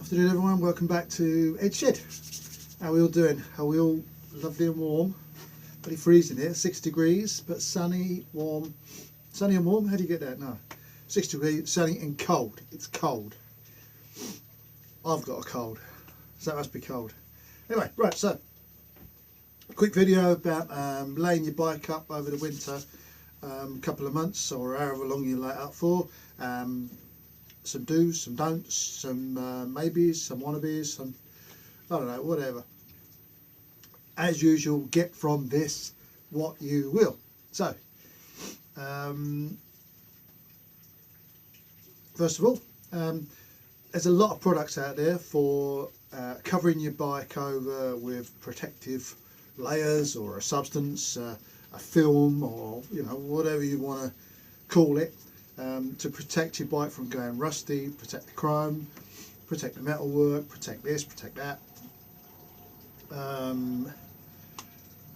Afternoon everyone, welcome back to Ed Shed. How are we all doing? Are we all lovely and warm? Pretty freezing here, 6 degrees, but sunny, warm. Sunny and warm, how do you get that? No. 6 degrees, sunny and cold. It's cold. I've got a cold, so that must be cold. Anyway, right, so a quick video about laying your bike up over the winter, couple of months or however long you lay it up for. Some do's, some don'ts, some maybes, some wannabes, some, I don't know, whatever. As usual, get from this what you will. So, first of all, there's a lot of products out there for covering your bike over with protective layers or a substance, a film, or whatever you want to call it. To protect your bike from going rusty, protect the chrome, protect the metalwork, protect this, protect that.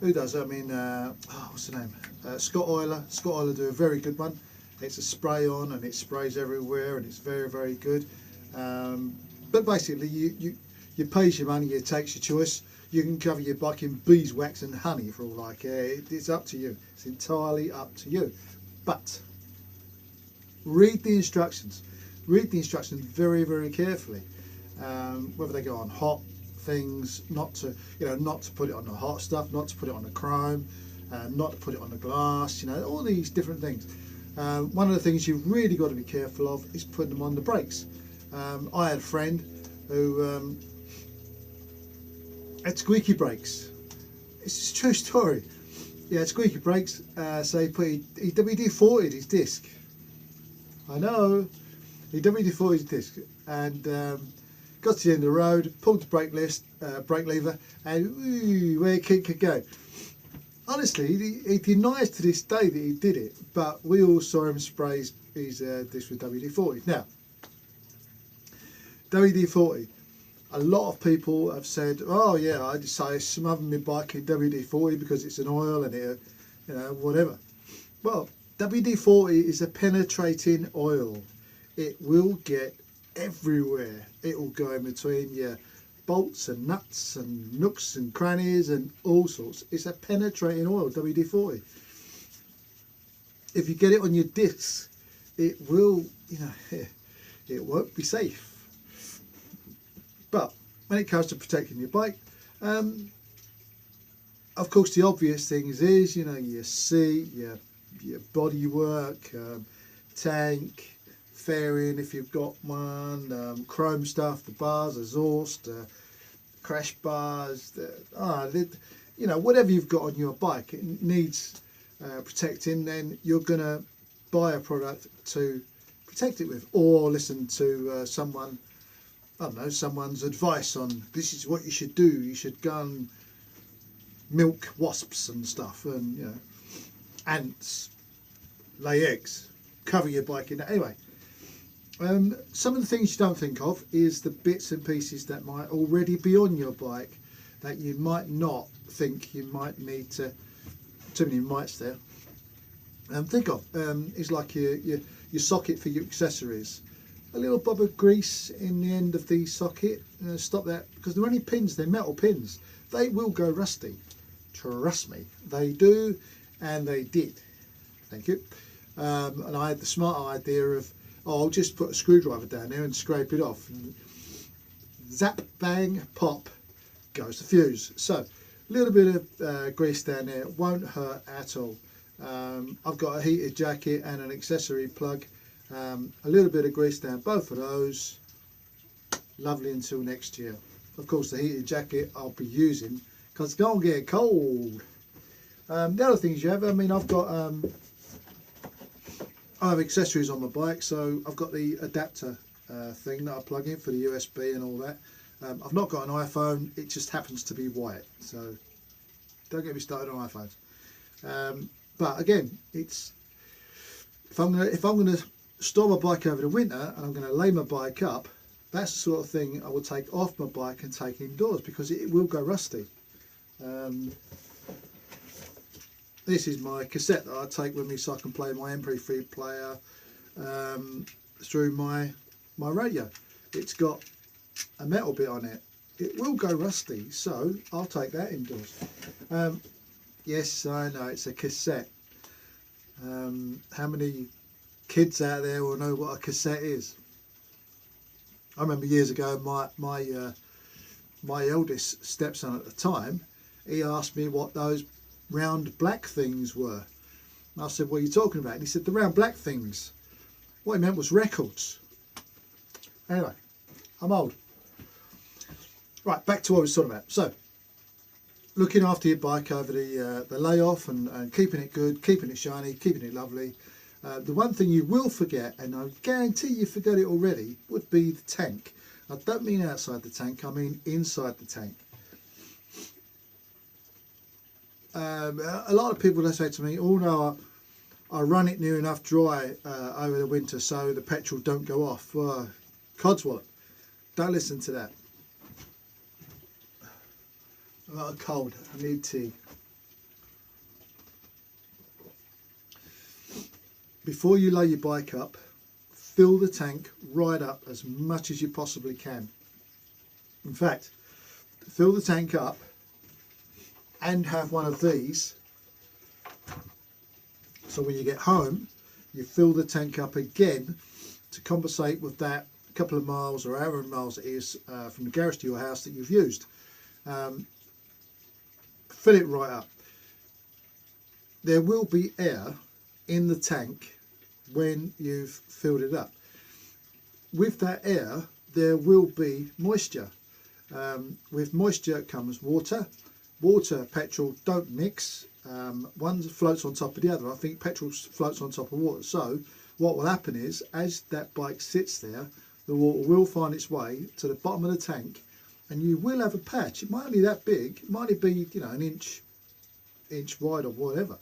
Who does? I mean, what's the name? Scott Oiler. Scott Oiler do a very good one. It's a spray on and it sprays everywhere and it's very, very good. But basically, you pays your money, you takes your choice. You can cover your bike in beeswax and honey for all I care. It's up to you. It's entirely up to you. But read the instructions. Read the instructions very, very carefully. Whether they go on hot things, not to put it on the hot stuff, not to put it on the chrome, not to put it on the glass. All these different things. One of the things you've really got to be careful of is putting them on the brakes. I had a friend who had squeaky brakes. It's a true story. Yeah, squeaky brakes. So he WD-40'd his disc. I know, he WD-40'd his disc and got to the end of the road, pulled the brake lever, and where it could go. Honestly, he denies to this day that he did it, but we all saw him spray his disc with WD-40. Now, WD-40, a lot of people have said, oh yeah, I decided to smother my bike in WD-40 because it's an oil and it, whatever. Well, WD-40 is a penetrating oil. It will get everywhere. It will go in between your bolts and nuts and nooks and crannies and all sorts. It's a penetrating oil, WD-40. If you get it on your discs, it will, it won't be safe. But when it comes to protecting your bike, of course the obvious things is, your seat, your bodywork, tank, fairing if you've got one, chrome stuff, the bars, exhaust, crash bars, whatever you've got on your bike, it needs protecting. Then you're gonna buy a product to protect it with, or listen to someone, I don't know, someone's advice on this is what you should do. You should go and milk wasps and stuff, and ants, lay eggs, cover your bike in that. Anyway, some of the things you don't think of is the bits and pieces that might already be on your bike that you might not think you might need to. Too many mites there. Think of is like your socket for your accessories. A little bob of grease in the end of the socket. Stop that, because they're only pins. They're metal pins. They will go rusty. Trust me, they do, and they did. Thank you. And I had the smart idea of, I'll just put a screwdriver down there and scrape it off. And zap, bang, pop, goes the fuse. So a little bit of grease down there won't hurt at all. I've got a heated jacket and an accessory plug. A little bit of grease down both of those. Lovely until next year. Of course, the heated jacket I'll be using because it's going to get cold. The other things you have, I've got I have accessories on my bike, so I've got the adapter thing that I plug in for the USB and all that. I've not got an iPhone, it just happens to be white, so don't get me started on iPhones. But again, it's if I'm gonna store my bike over the winter and I'm going to lay my bike up, that's the sort of thing I will take off my bike and take indoors, because it will go rusty. This is my cassette that I take with me so I can play my MP3 player through my radio. It's got a metal bit on it, it will go rusty, so I'll take that indoors. Yes, I know, it's a cassette. How many kids out there will know what a cassette is? I remember years ago, my eldest stepson at the time, he asked me what those round black things were. And I said, what are you talking about? And he said, the round black things. What he meant was records. Anyway, I'm old. Right, back to what I was talking about. So, looking after your bike over the layoff and keeping it good, keeping it shiny, keeping it lovely. The one thing you will forget, and I guarantee you forgot it already, would be the tank. I don't mean outside the tank, I mean inside the tank. A lot of people, they say to me, oh no, I run it near enough dry over the winter so the petrol don't go off. Well, codswallop, don't listen to that. I've got a cold, I need tea. Before you load your bike up, fill the tank right up as much as you possibly can. In fact, fill the tank up and have one of these, so when you get home you fill the tank up again to compensate with that couple of miles or however many miles it is from the garage to your house that you've used. Fill it right up. There will be air in the tank when you've filled it up. With that air there will be moisture. With moisture comes water. Water, petrol don't mix. One floats on top of the other. I think petrol floats on top of water. So what will happen is, as that bike sits there, the water will find its way to the bottom of the tank, and you will have a patch. It might not be that big. It might only be, you know, an inch wide or whatever.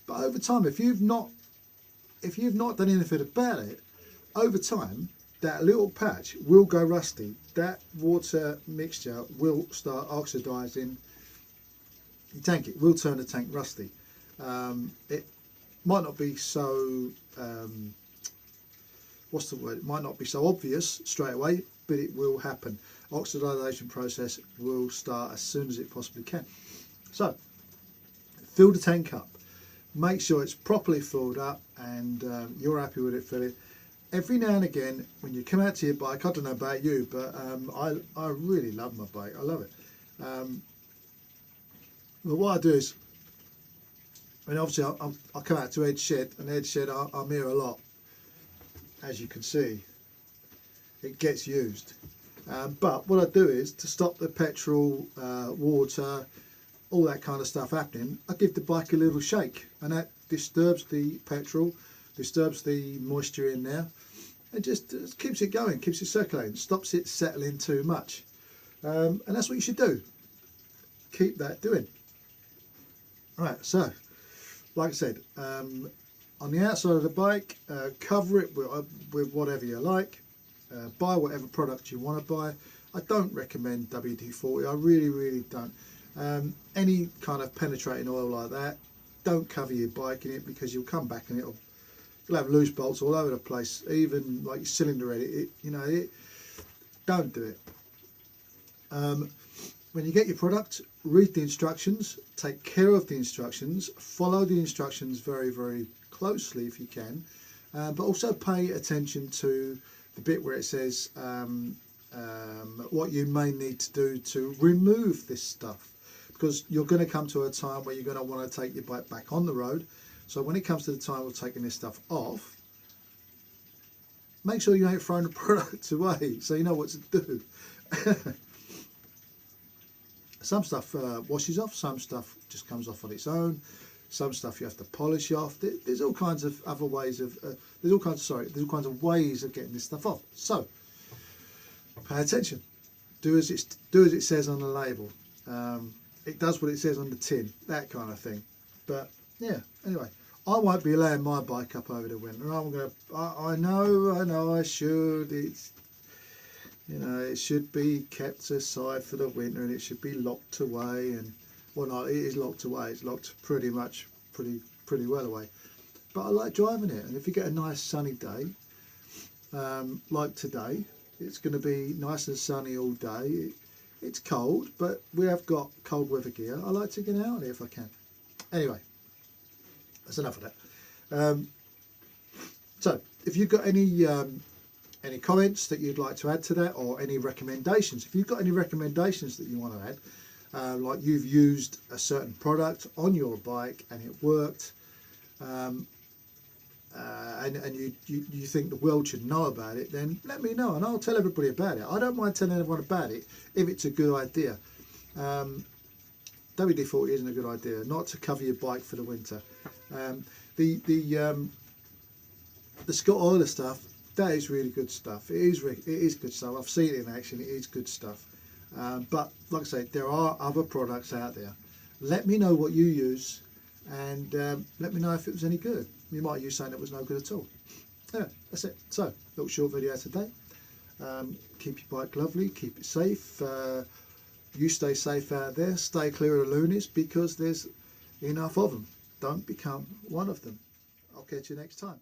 But over time, if you've not done anything about it, over time that little patch will go rusty. That water mixture will start oxidising your tank. It will turn the tank rusty. It might not be so what's the word? It might not be so obvious straight away, but it will happen. Oxidisation process will start as soon as it possibly can. So fill the tank up. Make sure it's properly filled up and you're happy with it filling. Every now and again, when you come out to your bike, I don't know about you, but I really love my bike. I love it. But what I do is, I mean, obviously I come out to Edge Shed, and Edge Shed I'm here a lot. As you can see, it gets used. But what I do is, to stop the petrol, water, all that kind of stuff happening, I give the bike a little shake, and that disturbs the petrol, disturbs the moisture in there, and just keeps it going, keeps it circulating, stops it settling too much. And that's what you should do. Keep that doing. Right, so like I said, on the outside of the bike, cover it with whatever you like. Buy whatever product you want to buy. I don't recommend WD-40. I really don't. Any kind of penetrating oil like that, don't cover your bike in it, because you'll come back and you'll have loose bolts all over the place. Even like your cylinder head, don't do it. When you get your product, read the instructions, take care of the instructions, follow the instructions very closely if you can, but also pay attention to the bit where it says what you may need to do to remove this stuff, because you're going to come to a time where you're going to want to take your bike back on the road. So when it comes to the time of taking this stuff off, make sure you ain't throwing the product away, so you know what to do. Some stuff washes off, some stuff just comes off on its own, some stuff you have to polish off. There's all kinds of other ways of there's all kinds of ways of getting this stuff off. So pay attention. Do as it says on the label. It does what it says on the tin, that kind of thing. But yeah, anyway, I won't be laying my bike up over the winter. I know I should. It should be kept aside for the winter, and it should be locked away. And well, no, it is locked away. It's locked pretty well away. But I like driving it, and if you get a nice sunny day like today, It's going to be nice and sunny all day. It's cold, but we have got cold weather gear. I like to get out there if I can. Anyway, that's enough of that. So if you've got any comments that you'd like to add to that, or any recommendations, if you've got any recommendations that you want to add, like you've used a certain product on your bike and it worked, and you think the world should know about it, then let me know and I'll tell everybody about it. I don't mind telling everyone about it if it's a good idea. WD-40 isn't a good idea, not to cover your bike for the winter. The Scott Oiler stuff, that is really good stuff. It is good stuff. I've seen it in action. It is good stuff. But like I say, there are other products out there. Let me know what you use, and let me know if it was any good. You might use something that was no good at all. Yeah, that's it. So, little short video today. Keep your bike lovely, keep it safe. You stay safe out there. Stay clear of the loonies, because there's enough of them. Don't become one of them. I'll catch you next time.